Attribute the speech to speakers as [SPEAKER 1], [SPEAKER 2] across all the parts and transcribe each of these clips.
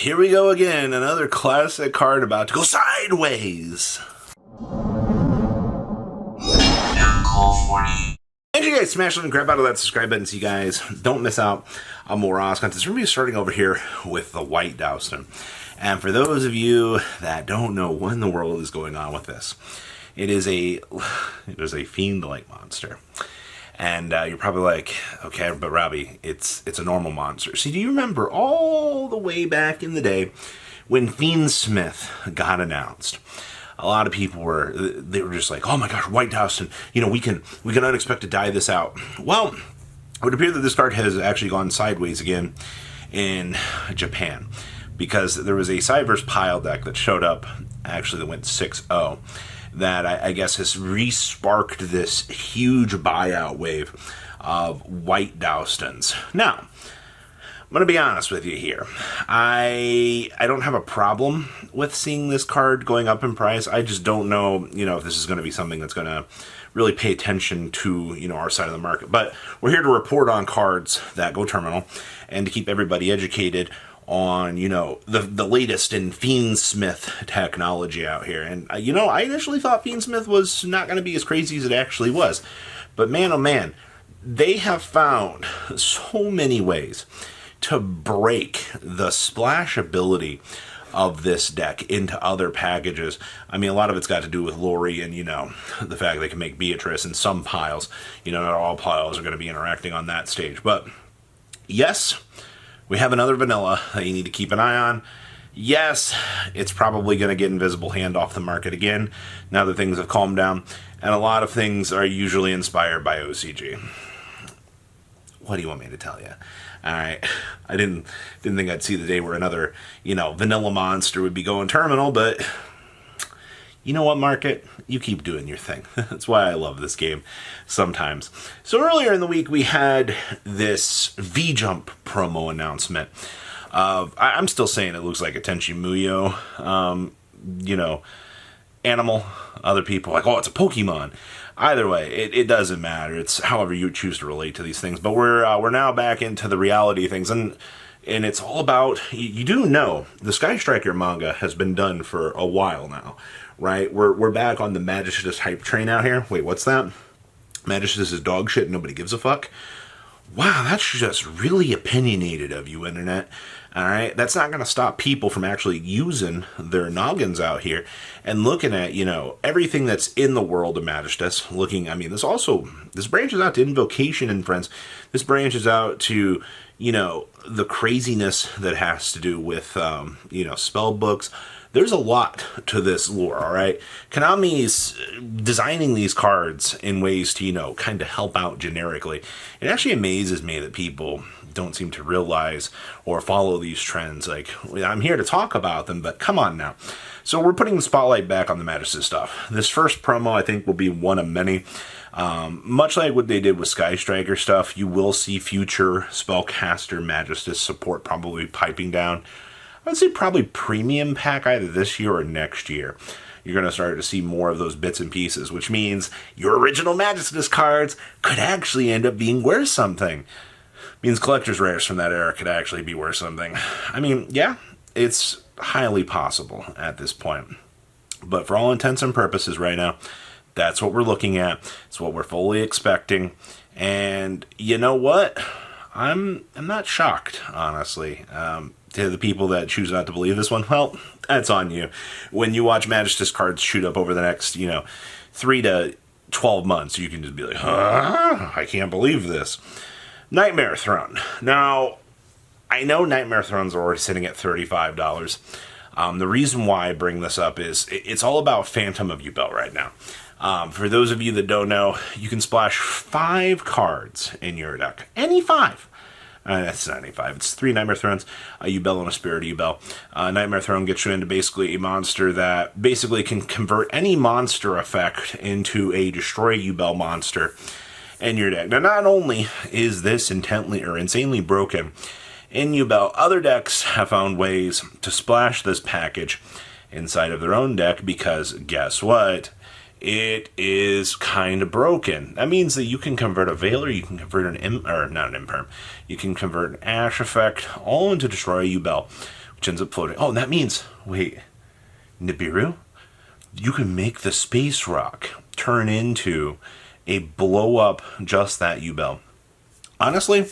[SPEAKER 1] here we go again. Another classic card about to go sideways. Make sure you guys smash it and grab out of that subscribe button so you guys don't miss out on more Oz content. So we're going to be starting over here with the White Dowston. And for those of you that don't know what in the world is going on with this, it is a fiend-like monster. And you're probably like, okay, but Robbie, it's a normal monster. See, do you remember all the way back in the day when Fiendsmith got announced? A lot of people were just like, oh my gosh, White Dowston, we can unexpected die this out. Well, it would appear that this card has actually gone sideways again in Japan, because there was a Cyberse pile deck that showed up, actually that went 6-0, that I guess has re-sparked this huge buyout wave of White Dowstons. Now, I'm going to be honest with you here. I don't have a problem with seeing this card going up in price. I just don't know, if this is going to be something that's going to really pay attention to, our side of the market. But we're here to report on cards that go terminal and to keep everybody educated on, the latest in Fiendsmith technology out here. And, I initially thought Fiendsmith was not going to be as crazy as it actually was. But man, oh man, they have found so many ways to break the splashability of this deck into other packages. I mean, a lot of it's got to do with Lori and, the fact they can make Beatrice in some piles. Not all piles are going to be interacting on that stage. But, yes, we have another vanilla that you need to keep an eye on. Yes, it's probably going to get Invisible Hand off the market again now that things have calmed down. And a lot of things are usually inspired by OCG. What do you want me to tell you? All right, I didn't think I'd see the day where another, vanilla monster would be going terminal, but you know what, market? You keep doing your thing. That's why I love this game sometimes. So earlier in the week, we had this V-Jump promo announcement. I'm still saying it looks like a Tenchi Muyo, animal. Other people are like, oh, it's a Pokemon. Either way, it doesn't matter. It's however you choose to relate to these things. But we're now back into the reality of things, and it's all about, you do know the Sky Striker manga has been done for a while now, right? We're back on the Magistus hype train out here. Wait, what's that? Magistus is dog shit and nobody gives a fuck? Wow, that's just really opinionated of you, Internet. All right, that's not going to stop people from actually using their noggins out here and looking at, everything that's in the world of Magistus. This branches out to Invocation and Friends. This branches out to, the craziness that has to do with, spell books. There's a lot to this lore, all right? Konami's designing these cards in ways to, kind of help out generically. It actually amazes me that people don't seem to realize or follow these trends. Like, I'm here to talk about them, but come on now. So we're putting the spotlight back on the Magistus stuff. This first promo, I think, will be one of many. Much like what they did with Sky Striker stuff, you will see future Spellcaster Magistus support probably piping down. I would say probably premium pack either this year or next year. You're going to start to see more of those bits and pieces, which means your original Magistus cards could actually end up being worth something. Means collector's rares from that era could actually be worth something. I mean, yeah, it's highly possible at this point. But for all intents and purposes right now, that's what we're looking at. It's what we're fully expecting. And you know what? I'm not shocked, honestly. To the people that choose not to believe this one, well, that's on you. When you watch Magistus cards shoot up over the next, 3 to 12 months, you can just be like, I can't believe this. Nightmare Throne. Now, I know Nightmare Thrones are already sitting at $35. The reason why I bring this up is it's all about Phantom of Yubel right now. For those of you that don't know, you can splash 5 cards in your deck. Any 5. That's not any 5. It's 3 Nightmare Thrones, a Yubel and a Spirit of Yubel. Nightmare Throne gets you into basically a monster that basically can convert any monster effect into a Destroy Yubel monster in your deck. Now, not only is this insanely broken in Yubel, other decks have found ways to splash this package inside of their own deck because, guess what? It is kind of broken. That means that you can convert a Veiler, you can convert not an Imperm, you can convert an Ash effect, all into Destroy Yubel, which ends up floating. Oh, and that means, wait, Nibiru? You can make the space rock turn into a blow-up just that Yubel. Honestly,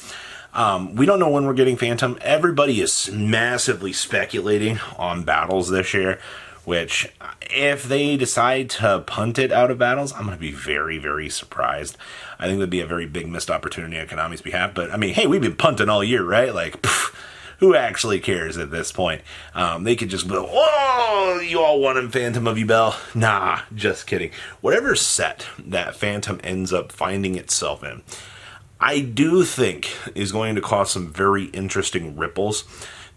[SPEAKER 1] we don't know when we're getting Phantom. Everybody is massively speculating on battles this year, which, if they decide to punt it out of battles, I'm going to be very, very surprised. I think that'd be a very big missed opportunity on Konami's behalf. But, I mean, hey, we've been punting all year, right? Like, who actually cares at this point? They could just go, oh, you all wanted Phantom of Yubel? Nah, just kidding. Whatever set that Phantom ends up finding itself in, I do think is going to cause some very interesting ripples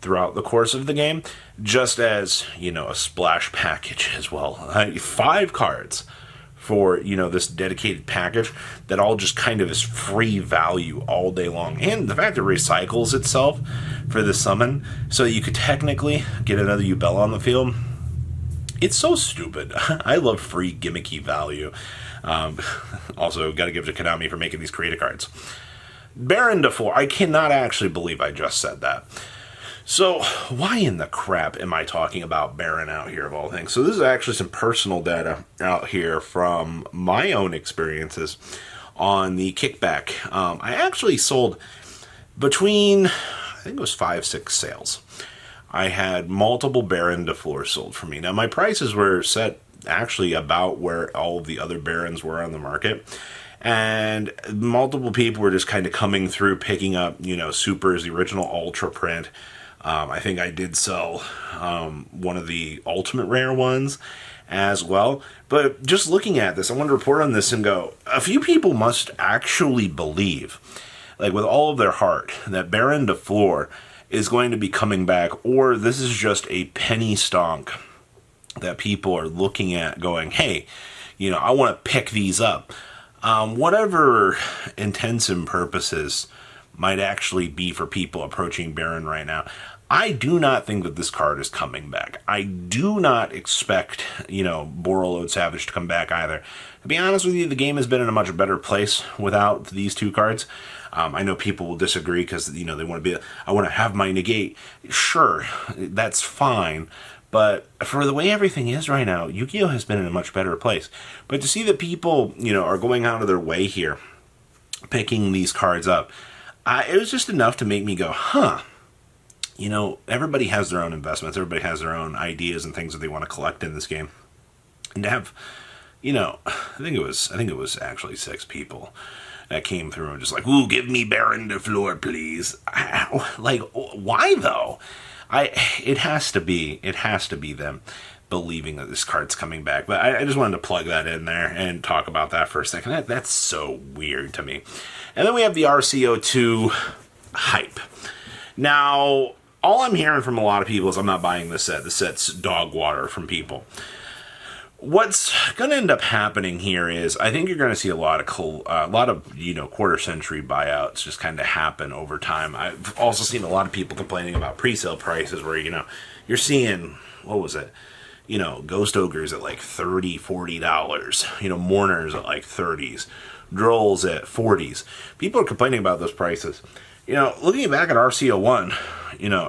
[SPEAKER 1] throughout the course of the game, just as, a splash package as well. 5 cards for, this dedicated package that all just kind of is free value all day long. And the fact it recycles itself for the summon, so that you could technically get another Yubel on the field. It's so stupid. I love free gimmicky value. Also, got to give it to Konami for making these creative cards. Baron de Fleur. I cannot actually believe I just said that. So, why in the crap am I talking about Baron out here of all things? So this is actually some personal data out here from my own experiences on the kickback. I actually sold between, I think it was 5-6 sales. I had multiple Baron de Fleur sold for me. Now, my prices were set actually about where all of the other Barons were on the market. And multiple people were just kind of coming through, picking up, Supers, the original Ultra print. I think I did sell one of the Ultimate Rare ones as well. But just looking at this, I want to report on this and go, a few people must actually believe, like with all of their heart, that Baron de Fleur is going to be coming back, or this is just a penny stonk that people are looking at going, hey, I want to pick these up. Whatever intents and purposes might actually be for people approaching Baron right now, I do not think that this card is coming back. I do not expect, Borreload Savage to come back either. To be honest with you, the game has been in a much better place without these 2 cards. I know people will disagree because, they want to I want to have my negate. Sure, that's fine. But for the way everything is right now, Yu-Gi-Oh! Has been in a much better place. But to see that people, are going out of their way here, picking these cards up, it was just enough to make me go, huh. Everybody has their own investments. Everybody has their own ideas and things that they want to collect in this game. And to have, I think it was actually 6 people that came through and just like, ooh, give me Baron de Fleur, please. Like, why though? It has to be them believing that this card's coming back. But I just wanted to plug that in there and talk about that for a second. That's so weird to me. And then we have the RCO2 hype. Now, all I'm hearing from a lot of people is I'm not buying this set. The set's dog water from people. What's going to end up happening here is I think you're going to see a lot of quarter century buyouts just kind of happen over time. I've also seen a lot of people complaining about pre-sale prices where you're seeing, what was it? Ghost Ogres at like $30, $40. Mourners at like 30s. Drolls at 40s. People are complaining about those prices. Looking back at RCO1,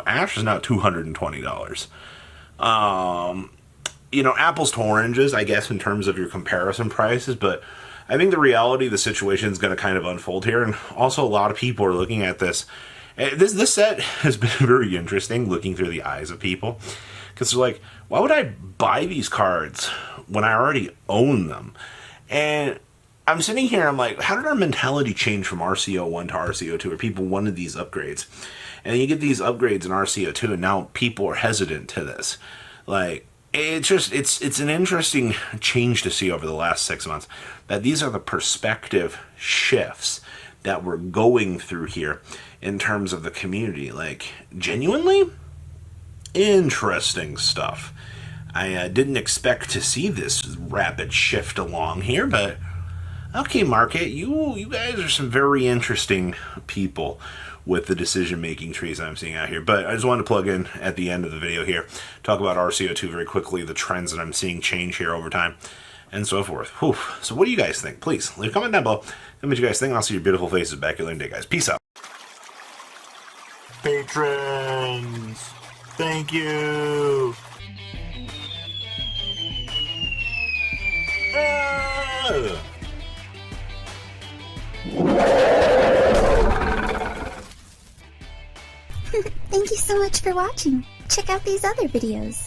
[SPEAKER 1] Ash is now $220. Apples to oranges, I guess, in terms of your comparison prices, but I think the reality of the situation is going to kind of unfold here, and also a lot of people are looking at this. This set has been very interesting, looking through the eyes of people, because they're like, why would I buy these cards when I already own them? And I'm sitting here, I'm like, how did our mentality change from RCO1 to RCO2, where people wanted these upgrades? And you get these upgrades in RCO2, and now people are hesitant to this. Like, it's an interesting change to see over the last 6 months, that these are the perspective shifts that we're going through here in terms of the community. Like, genuinely interesting stuff. I didn't expect to see this rapid shift along here, but okay, market, you guys are some very interesting people with the decision-making trees I'm seeing out here. But I just wanted to plug in at the end of the video here, talk about RCO2 very quickly, the trends that I'm seeing change here over time, and so forth. Whew. So what do you guys think? Please, leave a comment down below. Tell me what you guys think, and I'll see your beautiful faces back here later, guys. Peace out.
[SPEAKER 2] Patrons!
[SPEAKER 1] Thank you. Ah!
[SPEAKER 2] Thank you so much for watching. Check out these other videos.